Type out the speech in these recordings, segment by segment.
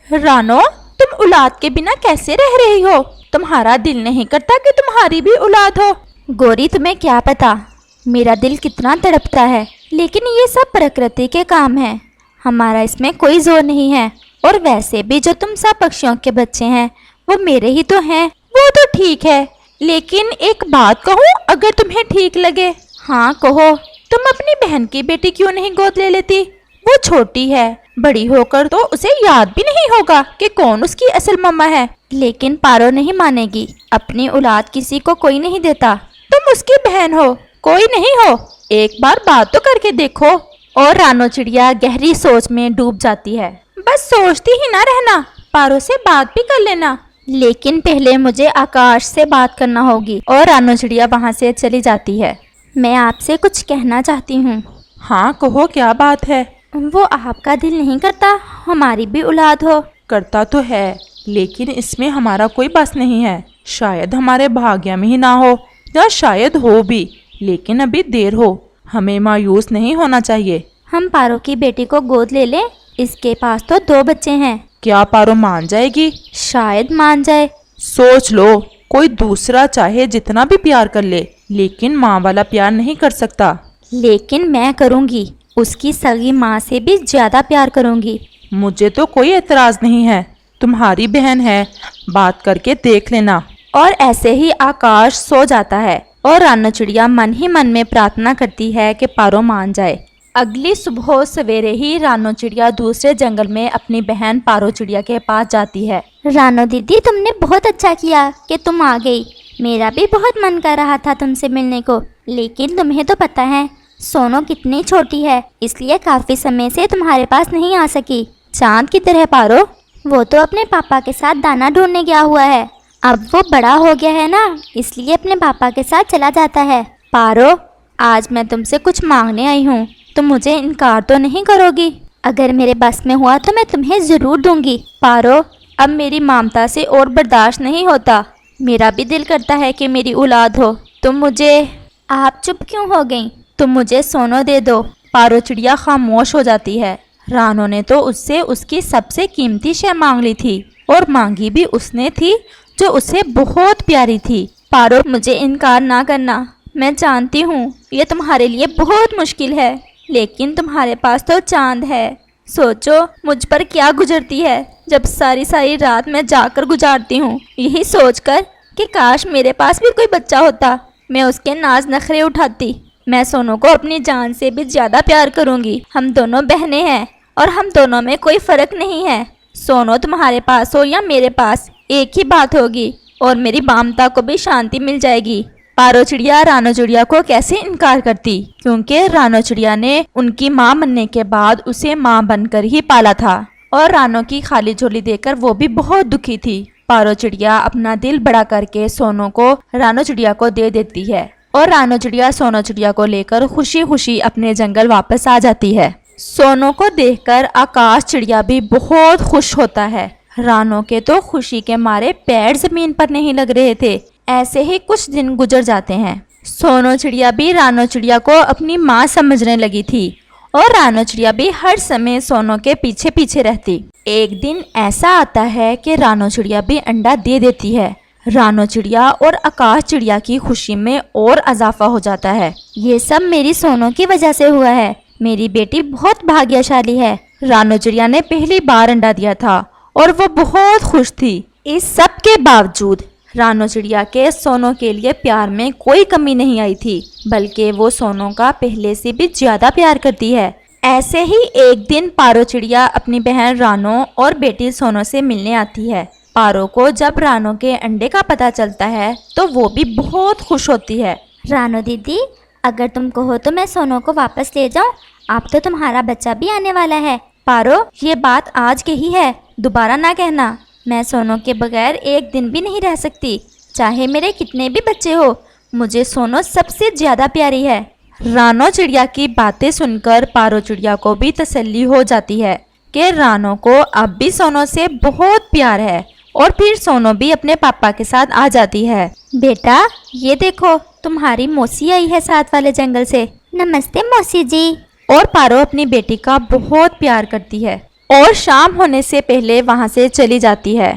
रानो, तुम औलाद के बिना कैसे रह रही हो? तुम्हारा दिल नहीं करता कि तुम्हारी भी औलाद हो? गौरी, तुम्हें क्या पता मेरा दिल कितना तड़पता है, लेकिन ये सब प्रकृति के काम हैं, हमारा इसमें कोई जोर नहीं है। और वैसे भी जो तुम सब पक्षियों के बच्चे हैं वो मेरे ही तो हैं। वो तो ठीक है, लेकिन एक बात कहूँ, अगर तुम्हें ठीक लगे? हाँ कहो। तुम अपनी बहन की बेटी क्यों नहीं गोद ले लेती? वो छोटी है, बड़ी होकर तो उसे याद भी नहीं होगा कि कौन उसकी असल मम्मा है। लेकिन पारो नहीं मानेगी, अपनी औलाद किसी को कोई नहीं देता। तुम उसकी बहन हो, कोई नहीं हो। एक बार बात तो करके देखो। और रानो चिड़िया गहरी सोच में डूब जाती है। बस सोचती ही ना रहना, पारो से बात भी कर लेना। लेकिन पहले मुझे आकाश से बात करना होगी। और रानो चिड़िया वहाँ से चली जाती है। मैं आपसे कुछ कहना चाहती हूँ। हाँ कहो, क्या बात है? वो आपका दिल नहीं करता हमारी भी औलाद हो? करता तो है, लेकिन इसमें हमारा कोई बस नहीं है। शायद हमारे भाग्य में ही ना हो, या शायद हो भी, लेकिन अभी देर हो। हमें मायूस नहीं होना चाहिए। हम पारो की बेटी को गोद ले लें, इसके पास तो 2 बच्चे हैं। क्या पारो मान जाएगी? शायद मान जाए। सोच लो, कोई दूसरा चाहे जितना भी प्यार कर ले, लेकिन माँ वाला प्यार नहीं कर सकता। लेकिन मैं करूँगी, उसकी सगी माँ से भी ज़्यादा प्यार करूँगी। मुझे तो कोई एतराज नहीं है, तुम्हारी बहन है, बात करके देख लेना। और ऐसे ही आकाश सो जाता है और रानो चिड़िया मन ही मन में प्रार्थना करती है कि पारो मान जाए। अगली सुबह सवेरे ही रानो चिड़िया दूसरे जंगल में अपनी बहन पारो चिड़िया के पास जाती है। रानो दीदी, तुमने बहुत अच्छा किया कि तुम आ गई। मेरा भी बहुत मन कर रहा था तुमसे मिलने को, लेकिन तुम्हें तो पता है सोनो कितनी छोटी है, इसलिए काफ़ी समय से तुम्हारे पास नहीं आ सकी। चांद की तरह पारो, वो तो अपने पापा के साथ दाना ढूंढने गया हुआ है। अब वो बड़ा हो गया है ना, इसलिए अपने पापा के साथ चला जाता है। पारो, आज मैं तुमसे कुछ मांगने आई हूँ, तुम मुझे इनकार तो नहीं करोगी? अगर मेरे बस में हुआ तो मैं तुम्हें ज़रूर दूंगी। पारो, अब मेरी ममता से और बर्दाश्त नहीं होता। मेरा भी दिल करता है कि मेरी औलाद हो। तुम मुझे... आप चुप क्यों हो गई? तुम मुझे सोनो दे दो। पारो चिड़िया खामोश हो जाती है। रानो ने तो उससे उसकी सबसे कीमती शय मांग ली थी, और मांगी भी उसने थी जो उसे बहुत प्यारी थी। पारो, मुझे इनकार ना करना। मैं जानती हूँ ये तुम्हारे लिए बहुत मुश्किल है, लेकिन तुम्हारे पास तो चांद है। सोचो मुझ पर क्या गुजरती है जब सारी सारी रात मैं जाकर गुजारती हूँ, यही सोचकर कि काश मेरे पास भी कोई बच्चा होता, मैं उसके नाज नखरे उठाती। मैं सोनू को अपनी जान से भी ज़्यादा प्यार करूँगी। हम दोनों बहनें हैं और हम दोनों में कोई फ़र्क नहीं है। सोनू तुम्हारे पास हो या मेरे पास, एक ही बात होगी, और मेरी ममता को भी शांति मिल जाएगी। पारो चिड़िया रानो चिड़िया को कैसे इनकार करती, क्योंकि रानो चिड़िया ने उनकी माँ बनने के बाद उसे माँ बनकर ही पाला था, और रानो की खाली झोली देकर वो भी बहुत दुखी थी। पारो चिड़िया अपना दिल बड़ा करके सोनू को रानो चिड़िया को दे देती है, और रानो चिड़िया सोनो चिड़िया को लेकर खुशी खुशी अपने जंगल वापस आ जाती है। सोनू को देखकर आकाश चिड़िया भी बहुत खुश होता है। रानो के तो खुशी के मारे पैर जमीन पर नहीं लग रहे थे। ऐसे ही कुछ दिन गुजर जाते हैं। सोनो चिड़िया भी रानो चिड़िया को अपनी माँ समझने लगी थी, और रानो चिड़िया भी हर समय सोनो के पीछे पीछे रहती। एक दिन ऐसा आता है कि रानो चिड़िया भी अंडा दे देती है। रानो चिड़िया और आकाश चिड़िया की खुशी में और इजाफा हो जाता है। ये सब मेरी सोनो की वजह से हुआ है। मेरी बेटी बहुत भाग्यशाली है। रानो चिड़िया ने पहली बार अंडा दिया था और वो बहुत खुश थी। इस सब के बावजूद रानो चिड़िया के सोनो के लिए प्यार में कोई कमी नहीं आई थी, बल्कि वो सोनो का पहले से भी ज्यादा प्यार करती है। ऐसे ही एक दिन पारो चिड़िया अपनी बहन रानो और बेटी सोनो से मिलने आती है। पारो को जब रानो के अंडे का पता चलता है तो वो भी बहुत खुश होती है। रानो दीदी, अगर तुम कहो तो मैं सोनो को वापस ले जाऊं, आप तो तुम्हारा बच्चा भी आने वाला है। पारो, ये बात आज की ही है, दोबारा ना कहना। मैं सोनो के बगैर एक दिन भी नहीं रह सकती, चाहे मेरे कितने भी बच्चे हो। मुझे सोनो सबसे ज्यादा प्यारी है। रानो चिड़िया की बातें सुनकर पारो चिड़िया को भी तसल्ली हो जाती है कि रानो को अब भी सोनो से बहुत प्यार है, और फिर सोनो भी अपने पापा के साथ आ जाती है। बेटा, ये देखो तुम्हारी मौसी आई है साथ वाले जंगल से। नमस्ते मौसी जी। और पारो अपनी बेटी का बहुत प्यार करती है। और शाम होने से पहले वहाँ से चली जाती है।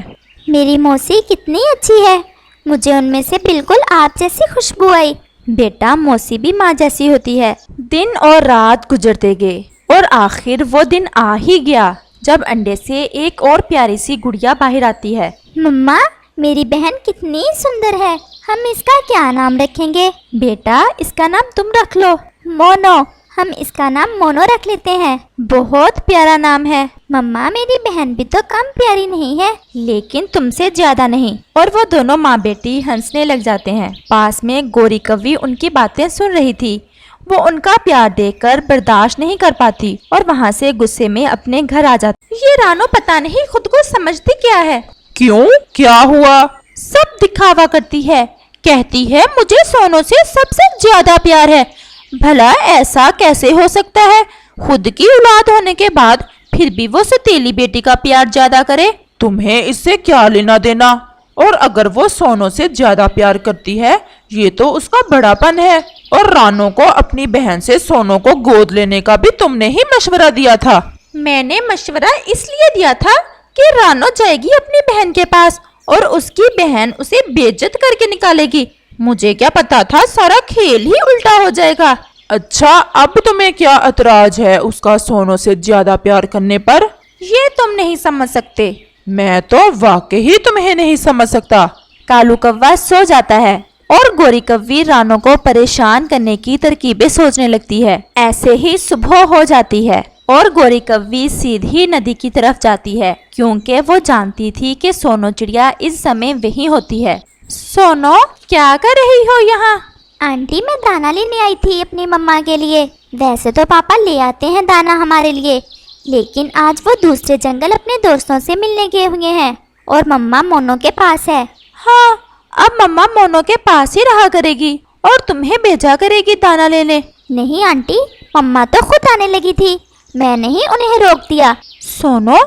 मेरी मौसी कितनी अच्छी है, मुझे उनमें से बिल्कुल आप जैसी खुशबू आई। बेटा, मौसी भी माँ जैसी होती है। दिन और रात गुजरते गए और आखिर वो दिन आ ही गया जब अंडे से एक और प्यारी सी गुड़िया बाहर आती है। मम्मा, मेरी बहन कितनी सुंदर है, हम इसका क्या नाम रखेंगे? बेटा, इसका नाम तुम रख लो। मोनो, हम इसका नाम मोनो रख लेते हैं। बहुत प्यारा नाम है। मम्मा, मेरी बहन भी तो कम प्यारी नहीं है। लेकिन तुमसे ज्यादा नहीं। और वो दोनों माँ बेटी हंसने लग जाते हैं। पास में गोरी कव्वी उनकी बातें सुन रही थी। वो उनका प्यार देखकर बर्दाश्त नहीं कर पाती और वहाँ से गुस्से में अपने घर आ जाती। ये रानो पता नहीं खुद को समझती क्या है। क्यों, क्या हुआ? सब दिखावा करती है, कहती है मुझे सोनू से सबसे ज्यादा प्यार है। भला ऐसा कैसे हो सकता है? खुद की औलाद होने के बाद फिर भी वो सतीली बेटी का प्यार ज्यादा करे। तुम्हें इससे क्या लेना देना? और अगर वो सोनू से ज्यादा प्यार करती है, ये तो उसका बड़ापन है। और रानो को अपनी बहन से सोनू को गोद लेने का भी तुमने ही मशवरा दिया था। मैंने मशवरा इसलिए दिया था कि रानो जाएगी अपनी बहन के पास और उसकी बहन उसे बेइज्जत करके निकालेगी। मुझे क्या पता था सारा खेल ही उल्टा हो जाएगा। अच्छा, अब तुम्हें क्या एतराज है उसका सोनू से ज्यादा प्यार करने पर? ये तुम नहीं समझ सकते। मैं तो वाकई तुम्हें नहीं समझ सकता। कालू कौवा सो जाता है और गोरी कव्वी रानो को परेशान करने की तरकीबें सोचने लगती है। ऐसे ही सुबह हो जाती है और गोरी कव्वी सीधी नदी की तरफ जाती है क्योंकि वो जानती थी कि सोनो चिड़िया इस समय वहीं होती है। सोनो, क्या कर रही हो यहाँ? आंटी, मैं दाना लेने आई थी अपनी मम्मा के लिए। वैसे तो पापा ले आते हैं दाना हमारे लिए, लेकिन आज वो दूसरे जंगल अपने दोस्तों से मिलने गए हुए हैं और मम्मा मोनो के पास है। हाँ, अब मम्मा मोनो के पास ही रहा करेगी और तुम्हें भेजा करेगी दाना लेने। नहीं आंटी, मम्मा तो खुद आने लगी थी, मैंने ही उन्हें रोक दिया। सोनो,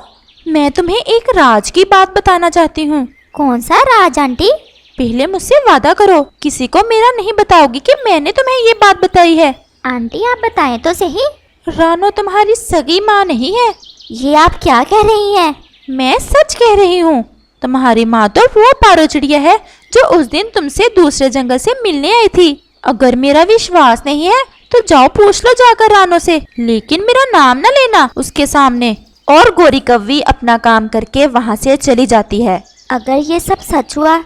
मैं तुम्हें एक राज की बात बताना चाहती हूँ। कौन सा राज आंटी? पहले मुझसे वादा करो, किसी को मेरा नहीं बताओगी कि मैंने तुम्हें ये बात बताई है। आंटी, आप बताएं तो सही। रानो तुम्हारी सगी माँ नहीं है। ये आप क्या कह रही हैं? मैं सच कह रही हूँ। तुम्हारी माँ तो वो पारो चिड़िया है जो उस दिन तुमसे दूसरे जंगल से मिलने आई थी। अगर मेरा विश्वास नहीं है तो जाओ पूछ लो जाकर रानो से, लेकिन मेरा नाम न लेना उसके सामने। और गोरी कव्वी अपना काम करके वहाँ से चली जाती है। अगर ये सब सच हुआ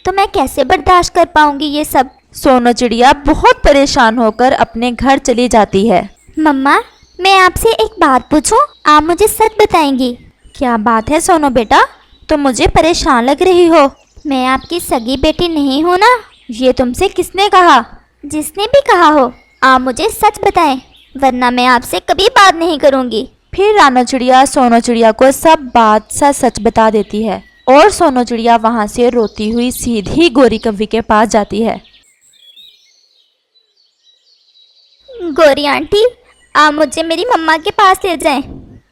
तो मैं कैसे बर्दाश्त कर पाऊंगी ये सब? सोनो चिड़िया बहुत परेशान होकर अपने घर चली जाती है। मम्मा, मैं आपसे एक बात पूछूं? आप मुझे सच बताएंगी? क्या बात है सोनो बेटा, तुम मुझे परेशान लग रही हो। मैं आपकी सगी बेटी नहीं हूँ ना? ये तुमसे किसने कहा? जिसने भी कहा हो, आप मुझे सच बताएं, वरना मैं आपसे कभी बात नहीं करूँगी। फिर रानो चिड़िया सोनो चिड़िया को सब बात सच बता देती है और सोनो चिड़िया वहाँ से रोती हुई सीधी गोरी कव्वी के पास जाती है। गोरी आंटी, आप मुझे मेरी मम्मा के पास ले जाएं।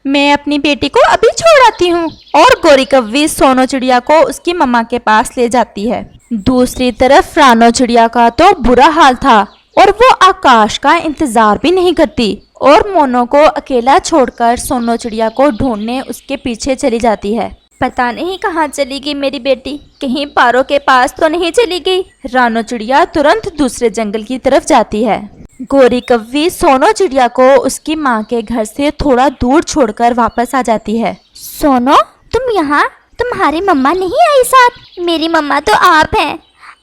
मैं अपनी बेटी को अभी छोड़ आती हूँ। और गोरी कव्वी सोनो चिड़िया को उसकी मम्मा के पास ले जाती है। दूसरी तरफ रानो चिड़िया का तो बुरा हाल था और वो आकाश का इंतजार भी नहीं करती और मोनो को अकेला छोड़कर सोनो चिड़िया को ढूंढने उसके पीछे चली जाती है। पता नहीं कहाँ चली गई मेरी बेटी, कहीं पारो के पास तो नहीं चली गई। रानो चिड़िया तुरंत दूसरे जंगल की तरफ जाती है। गोरी कव्वी सोनो चिड़िया को उसकी माँ के घर से थोड़ा दूर छोड़कर वापस आ जाती है। सोनो, तुम यहाँ? तुम्हारी मम्मा नहीं आई साथ? मेरी मम्मा तो आप हैं।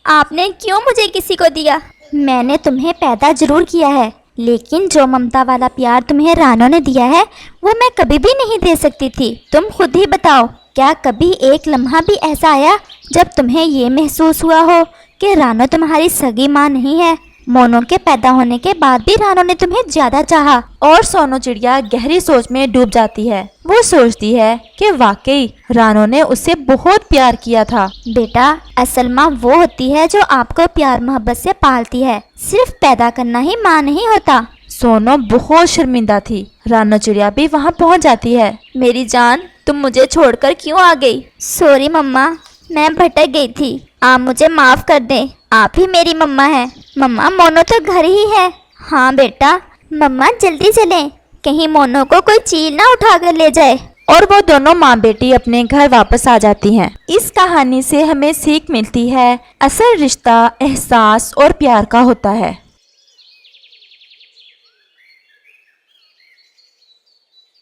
आपने क्यों मुझे किसी को दिया? मैंने तुम्हें पैदा जरूर किया है, लेकिन जो ममता वाला प्यार तुम्हें रानो ने दिया है वो मैं कभी भी नहीं दे सकती थी। तुम खुद ही बताओ, क्या कभी एक लम्हा भी ऐसा आया जब तुम्हें ये महसूस हुआ हो कि रानो तुम्हारी सगी माँ नहीं है? मोनो के पैदा होने के बाद भी रानो ने तुम्हें ज्यादा चाहा। और सोनो चिड़िया गहरी सोच में डूब जाती है। वो सोचती है कि वाकई रानो ने उससे बहुत प्यार किया था। बेटा, असल माँ वो होती है जो आपको प्यार मोहब्बत से पालती है, सिर्फ पैदा करना ही माँ नहीं होता। सोनो बहुत शर्मिंदा थी। रानो चिड़िया भी वहाँ पहुँच जाती है। मेरी जान, तुम मुझे छोड़कर क्यों आ गई? सॉरी मम्मा, मैं भटक गई थी, आप मुझे माफ कर दें। आप ही मेरी मम्मा हैं। मम्मा, मोनो तो घर ही है। हाँ बेटा। मम्मा, जल्दी चलें, कहीं मोनो को कोई चील ना उठा कर ले जाए। और वो दोनों माँ बेटी अपने घर वापस आ जाती हैं। इस कहानी से हमें सीख मिलती है, असल रिश्ता एहसास और प्यार का होता है।